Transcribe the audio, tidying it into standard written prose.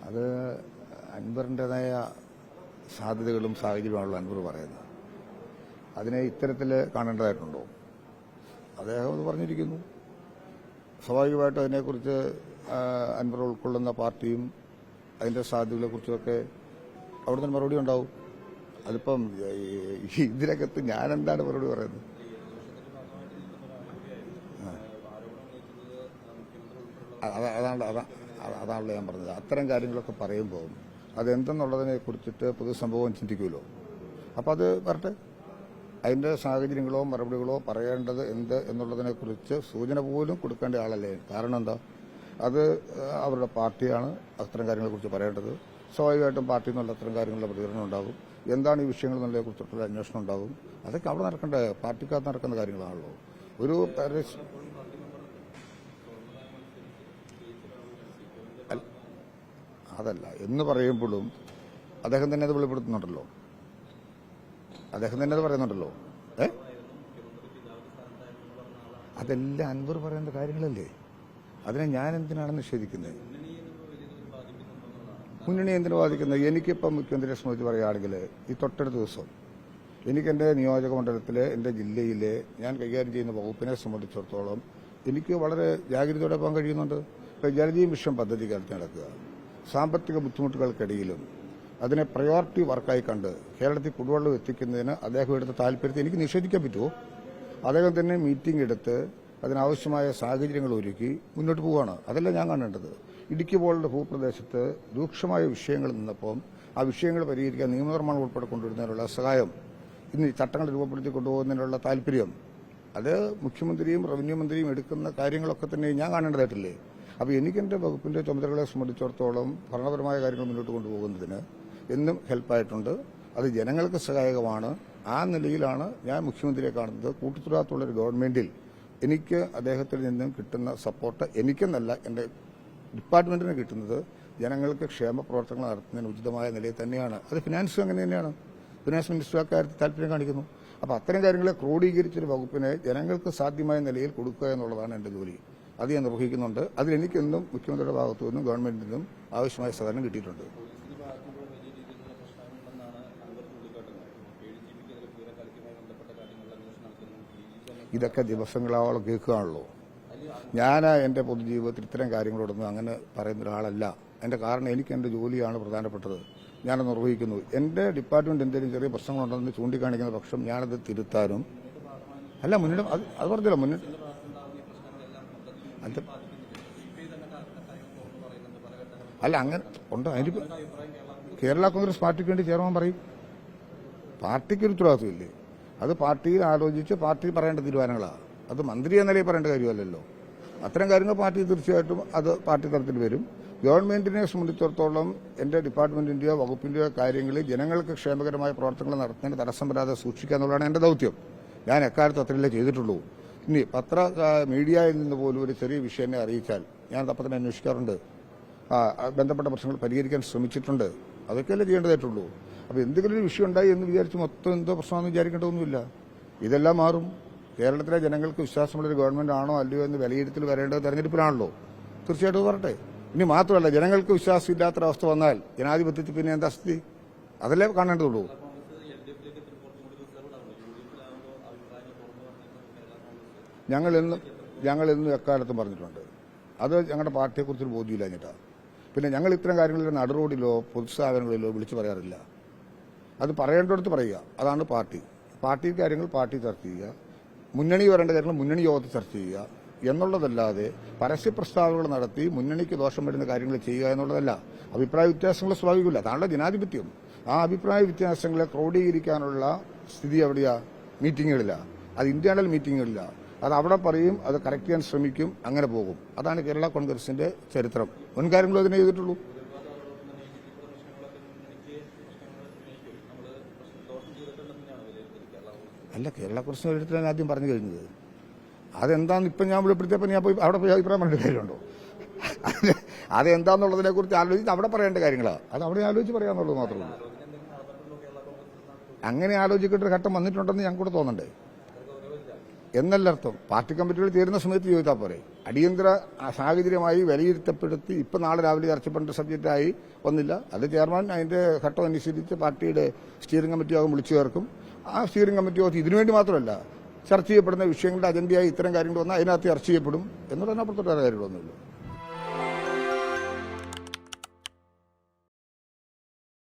അത് അൻവറിൻ്റെതായ സാധ്യതകളും സാഹചര്യമാണല്ലോ അൻവർ പറയുന്നത്. അതിനെ ഇത്തരത്തിൽ കാണേണ്ടതായിട്ടുണ്ടോ? അദ്ദേഹം അത് പറഞ്ഞിരിക്കുന്നു. സ്വാഭാവികമായിട്ടും അതിനെക്കുറിച്ച് അൻവർ ഉൾക്കൊള്ളുന്ന പാർട്ടിയും അതിന്റെ സാധ്യതകളെക്കുറിച്ചൊക്കെ അവിടെ നിന്ന് മറുപടി ഉണ്ടാവും. അതിപ്പം ഇതിനകത്ത് ഞാൻ എന്താണ് മറുപടി പറയുന്നത്? അതാണല്ലോ ഞാൻ പറഞ്ഞത്. അത്തരം കാര്യങ്ങളൊക്കെ പറയുമ്പോൾ അതെന്തെന്നുള്ളതിനെ കുറിച്ചിട്ട് പൊതുസംഭവം ചിന്തിക്കുമല്ലോ. അപ്പം അത് വരട്ടെ. അതിന്റെ സാഹചര്യങ്ങളോ മറുപടികളോ പറയേണ്ടത് എന്ത് എന്നുള്ളതിനെക്കുറിച്ച് സൂചന പോലും കൊടുക്കേണ്ട ആളല്ലേ. കാരണം എന്താ, അത് അവരുടെ പാർട്ടിയാണ് അത്തരം കാര്യങ്ങളെക്കുറിച്ച് പറയേണ്ടത്. സ്വാഭാവികമായിട്ടും പാർട്ടിയിൽ നിന്നുള്ള അത്തരം കാര്യങ്ങളുടെ പ്രതികരണം ഉണ്ടാകും. എന്താണ് ഈ വിഷയങ്ങൾ എന്നുള്ളതിനെ കുറിച്ചിട്ടുള്ള അന്വേഷണം ഉണ്ടാകും. അതൊക്കെ അവിടെ നടക്കേണ്ട, പാർട്ടിക്കകത്ത് നടക്കുന്ന കാര്യങ്ങളാണല്ലോ. ഒരു അതല്ല എന്ന് പറയുമ്പോഴും അദ്ദേഹം തന്നെ അത് വെളിപ്പെടുത്തുന്നുണ്ടല്ലോ. അദ്ദേഹം തന്നെ അത് പറയുന്നുണ്ടല്ലോ. അതെല്ലാം അൻവർ പറയുന്ന കാര്യങ്ങളല്ലേ. അതിനെ ഞാൻ എന്തിനാണ് നിഷേധിക്കുന്നത്? മുന്നണി എന്തിനു ബാധിക്കുന്നത്? എനിക്കിപ്പം മുഖ്യമന്ത്രിയെ സംബന്ധിച്ച് പറയുകയാണെങ്കിൽ ഈ തൊട്ടടുത്ത ദിവസം എനിക്ക് എൻ്റെ നിയോജക മണ്ഡലത്തിലെ എൻ്റെ ജില്ലയിലെ ഞാൻ കൈകാര്യം ചെയ്യുന്ന വകുപ്പിനെ സംബന്ധിച്ചിടത്തോളം എനിക്ക് വളരെ ജാഗ്രതയോടെ പോകാൻ കഴിയുന്നുണ്ട്. ഇപ്പം ജലജീവൻ മിഷൻ പദ്ധതി കാലത്ത് നടക്കുക, സാമ്പത്തിക ബുദ്ധിമുട്ടുകൾക്കിടയിലും അതിനെ പ്രയോറിറ്റി വർക്കായി കണ്ട് കേരളത്തിൽ കുടിവെള്ളം എത്തിക്കുന്നതിന് അദ്ദേഹം എടുത്ത താല്പര്യത്തെ എനിക്ക് നിഷേധിക്കാൻ പറ്റുമോ? അദ്ദേഹം തന്നെ മീറ്റിംഗ് എടുത്ത് അതിനാവശ്യമായ സാഹചര്യങ്ങൾ ഒരുക്കി മുന്നോട്ട് പോവുകയാണ്. അതല്ല ഞാൻ കാണേണ്ടത്. ഇടുക്കി പോലുള്ള ഭൂപ്രദേശത്ത് രൂക്ഷമായ വിഷയങ്ങൾ നിന്നപ്പോൾ ആ വിഷയങ്ങൾ പരിഹരിക്കാൻ നിയമനിർമ്മാണം ഉൾപ്പെടെ കൊണ്ടുവരുന്നതിനുള്ള സഹായം, ഇന്ന് ചട്ടങ്ങൾ രൂപപ്പെടുത്തി കൊണ്ടുപോകുന്നതിനുള്ള താല്പര്യം, അത് മുഖ്യമന്ത്രിയും റവന്യൂ മന്ത്രിയും എടുക്കുന്ന കാര്യങ്ങളൊക്കെ തന്നെ ഞാൻ കാണേണ്ടതായിട്ടില്ലേ? അപ്പോൾ എനിക്ക് എൻ്റെ വകുപ്പിന്റെ ചുമതലകളെ സംബന്ധിച്ചിടത്തോളം ഭരണപരമായ കാര്യങ്ങൾ മുന്നോട്ട് കൊണ്ടുപോകുന്നതിന് എന്നും ഹെൽപ്പായിട്ടുണ്ട്. അത് ജനങ്ങൾക്ക് സഹായകമാണ്. ആ നിലയിലാണ് ഞാൻ മുഖ്യമന്ത്രിയെ കാണുന്നത്. കൂട്ടുത്തരവാദിത്തമുള്ളൊരു ഗവൺമെന്റിൽ എനിക്ക് അദ്ദേഹത്തിൽ നിന്നും കിട്ടുന്ന സപ്പോർട്ട് എനിക്കെന്നല്ല, എൻ്റെ ഡിപ്പാർട്ട്മെന്റിന് കിട്ടുന്നത് ജനങ്ങൾക്ക് ക്ഷേമ പ്രവർത്തനങ്ങൾ നടത്തുന്നതിന് ഉചിതമായ നിലയിൽ തന്നെയാണ്. അത് ഫിനാൻസും അങ്ങനെ തന്നെയാണ്. ഫിനാൻസ് മിനിസ്റ്റർ അക്കാര്യത്തിൽ താല്പര്യം കാണിക്കുന്നു. അപ്പോൾ അത്തരം കാര്യങ്ങളെ ക്രോഡീകരിച്ചൊരു വകുപ്പിനെ ജനങ്ങൾക്ക് സാധ്യമായ നിലയിൽ കൊടുക്കുക എന്നുള്ളതാണ് എൻ്റെ ജോലി. അത് ഞാൻ നിർവഹിക്കുന്നുണ്ട്. അതിലെനിക്കെന്നും മുഖ്യമന്ത്രിയുടെ ഭാഗത്തു നിന്നും ഗവൺമെന്റിൽ നിന്നും ആവശ്യമായ സഹകരണം കിട്ടിയിട്ടുണ്ട്. ഇതൊക്കെ ദിവസങ്ങളോളം കേൾക്കുകയാണല്ലോ. ഞാൻ എൻ്റെ പൊതുജീവിതത്തിൽ ഇത്തരം കാര്യങ്ങളോടൊന്നും അങ്ങനെ പറയുന്ന ഒരാളല്ല. എൻ്റെ കാരണം എനിക്ക് എൻ്റെ ജോലിയാണ് പ്രധാനപ്പെട്ടത്. ഞാനത് നിർവഹിക്കുന്നു. എൻ്റെ ഡിപ്പാർട്ട്മെന്റ് എന്തെങ്കിലും ചെറിയ പ്രശ്നങ്ങളുണ്ടെന്ന് ചൂണ്ടിക്കാണിക്കുന്ന പക്ഷം ഞാനത് തിരുത്താനും അല്ല മുന്നിട്ട് അത് പറഞ്ഞല്ലോ മുന്നിട്ട് അല്ല അങ്ങനെ ഉണ്ടോ? അതിന് കേരള കോൺഗ്രസ് പാർട്ടിക്ക് വേണ്ടി ചെയർമാൻ പറയും. പാർട്ടിക്കൊരു ഉത്തരവാദിത്വമില്ലേ? അത് പാർട്ടിയിൽ ആലോചിച്ച് പാർട്ടി പറയേണ്ട തീരുമാനങ്ങളാണ്. അത് മന്ത്രി എന്ന നിലയിൽ പറയേണ്ട കാര്യമല്ലല്ലോ. അത്തരം കാര്യങ്ങൾ പാർട്ടി തീർച്ചയായിട്ടും അത് പാർട്ടി തലത്തിൽ വരും. ഗവൺമെന്റിനെ സംബന്ധിച്ചിടത്തോളം എൻ്റെ ഡിപ്പാർട്ട്മെന്റിന്റെയോ വകുപ്പിന്റെയോ കാര്യങ്ങളിൽ ജനങ്ങൾക്ക് ക്ഷേമകരമായ പ്രവർത്തനങ്ങൾ നടത്തുന്നതിന് തടസ്സം വരാതെ സൂക്ഷിക്കുക എന്നുള്ളതാണ് എൻ്റെ ദൗത്യം. ഞാൻ എക്കാലത്ത് അത്രയല്ലേ ചെയ്തിട്ടുള്ളൂ. ഇനി മീഡിയയിൽ നിന്ന് പോലും ഒരു ചെറിയ വിഷയം എന്നെ അറിയിച്ചാൽ ഞാൻ അപ്പം തന്നെ അന്വേഷിക്കാറുണ്ട്. ബന്ധപ്പെട്ട പ്രശ്നങ്ങൾ പരിഹരിക്കാൻ ശ്രമിച്ചിട്ടുണ്ട്. അതൊക്കെയല്ലേ ചെയ്യേണ്ടതായിട്ടുള്ളൂ. അപ്പോൾ എന്തെങ്കിലും ഒരു വിഷയം ഉണ്ടായി എന്ന് വിചാരിച്ച് മൊത്തം എന്തോ പ്രശ്നമാണെന്ന് വിചാരിക്കേണ്ടതൊന്നുമില്ല. ഇതെല്ലാം മാറും. കേരളത്തിലെ ജനങ്ങൾക്ക് വിശ്വാസമുള്ളൊരു ഗവൺമെന്റ് ആണോ അല്ലയോ എന്ന് വിലയിരുത്തൽ വരേണ്ടത് തെരഞ്ഞെടുപ്പിലാണല്ലോ. തീർച്ചയായിട്ടും പറട്ടെ. ഇനി മാത്രമല്ല, ജനങ്ങൾക്ക് വിശ്വാസമില്ലാത്തൊരവസ്ഥ വന്നാൽ ജനാധിപത്യത്തിൽ പിന്നെ എന്താ സ്ഥിതി? അതല്ലേ കാണേണ്ടതുള്ളൂ. ഞങ്ങൾ എന്നും എക്കാലത്തും പറഞ്ഞിട്ടുണ്ട്. അത് ഞങ്ങളുടെ പാർട്ടിയെക്കുറിച്ചൊരു ബോധ്യമില്ല എന്നിട്ടാ. പിന്നെ ഞങ്ങൾ ഇത്തരം കാര്യങ്ങളിൽ നടുറോഡിലോ പൊതുസ്ഥാപനങ്ങളിലോ വിളിച്ചു പറയാറില്ല. അത് പറയേണ്ടടുത്ത് പറയുക. അതാണ് പാർട്ടി. പാർട്ടി കാര്യങ്ങൾ പാർട്ടി ചർച്ച ചെയ്യുക, മുന്നണി വരേണ്ട കാര്യങ്ങൾ മുന്നണി യോഗത്തിൽ ചർച്ച ചെയ്യുക എന്നുള്ളതല്ലാതെ പരസ്യ പ്രസ്താവനകൾ നടത്തി മുന്നണിക്ക് ദോഷം വരുന്ന കാര്യങ്ങൾ ചെയ്യുക എന്നുള്ളതല്ല. അഭിപ്രായ വ്യത്യാസങ്ങൾ സ്വാഭാവികമില്ല. അതാണല്ലോ ജനാധിപത്യം. ആ അഭിപ്രായ വ്യത്യാസങ്ങളെ ക്രോഡീകരിക്കാനുള്ള സ്ഥിതി എവിടെയാ? മീറ്റിങ്ങുകളിലാണ്. അത് ഇന്റേണൽ മീറ്റിങ്ങുകളിലാണ്. അത് അവിടെ പറയും, അത് കറക്റ്റ് ചെയ്യാൻ ശ്രമിക്കും, അങ്ങനെ പോകും. അതാണ് കേരള കോൺഗ്രസിന്റെ ചരിത്രം. മുൻകാര്യങ്ങളും അതിനെ ചെയ്തിട്ടുള്ളൂ. അല്ല, കേരള കോൺഗ്രസിന്റെ ചരിത്രം ആദ്യം പറഞ്ഞു കഴിഞ്ഞത്. അതെന്താന്ന് ഇപ്പം ഞാൻ വെളിപ്പെടുത്തിയപ്പോൾ ഞാൻ പോയി അവിടെ പോയി അഭിപ്രായം പറയേണ്ട കാര്യമുണ്ടോ? അതെന്താന്നുള്ളതിനെ കുറിച്ച് ആലോചിച്ച് അവിടെ പറയേണ്ട കാര്യങ്ങളാണ്. അത് അവിടെ ആലോചിച്ച് പറയാന്നുള്ളത് മാത്രമേ ഉള്ളൂ. അങ്ങനെ ആലോചിക്കേണ്ട ഒരു ഘട്ടം വന്നിട്ടുണ്ടെന്ന് ഞങ്ങൾക്ക് കൂടെ തോന്നണ്ടേ എന്നല്ല അർത്ഥം. പാർട്ടി കമ്മിറ്റികൾ ചേരുന്ന സമയത്ത് ചോദിച്ചാൽ പോരെ. അടിയന്തര സാഹചര്യമായി വിലയിരുത്തപ്പെടുത്തി ഇപ്പം നാളെ രാവിലെ ചർച്ച ചെയ്യേണ്ട സബ്ജക്റ്റായി വന്നില്ല. അത് ചെയർമാൻ അതിന്റെ ഘട്ടം അനുസരിച്ച് പാർട്ടിയുടെ സ്റ്റിയറിംഗ് കമ്മിറ്റി യോഗം വിളിച്ചു ചേർക്കും. ആ സ്റ്റിയറിംഗ് കമ്മിറ്റി യോഗത്തിൽ ഇതിനുവേണ്ടി മാത്രമല്ല, ചർച്ച ചെയ്യപ്പെടുന്ന വിഷയങ്ങളുടെ അജണ്ടയായി ഇത്തരം കാര്യങ്ങൾ വന്നാൽ അതിനകത്ത് ചർച്ച ചെയ്യപ്പെടും എന്നുള്ളതിനപ്പുറത്തോട്ട് വേറെ കാര്യങ്ങളൊന്നുമില്ല.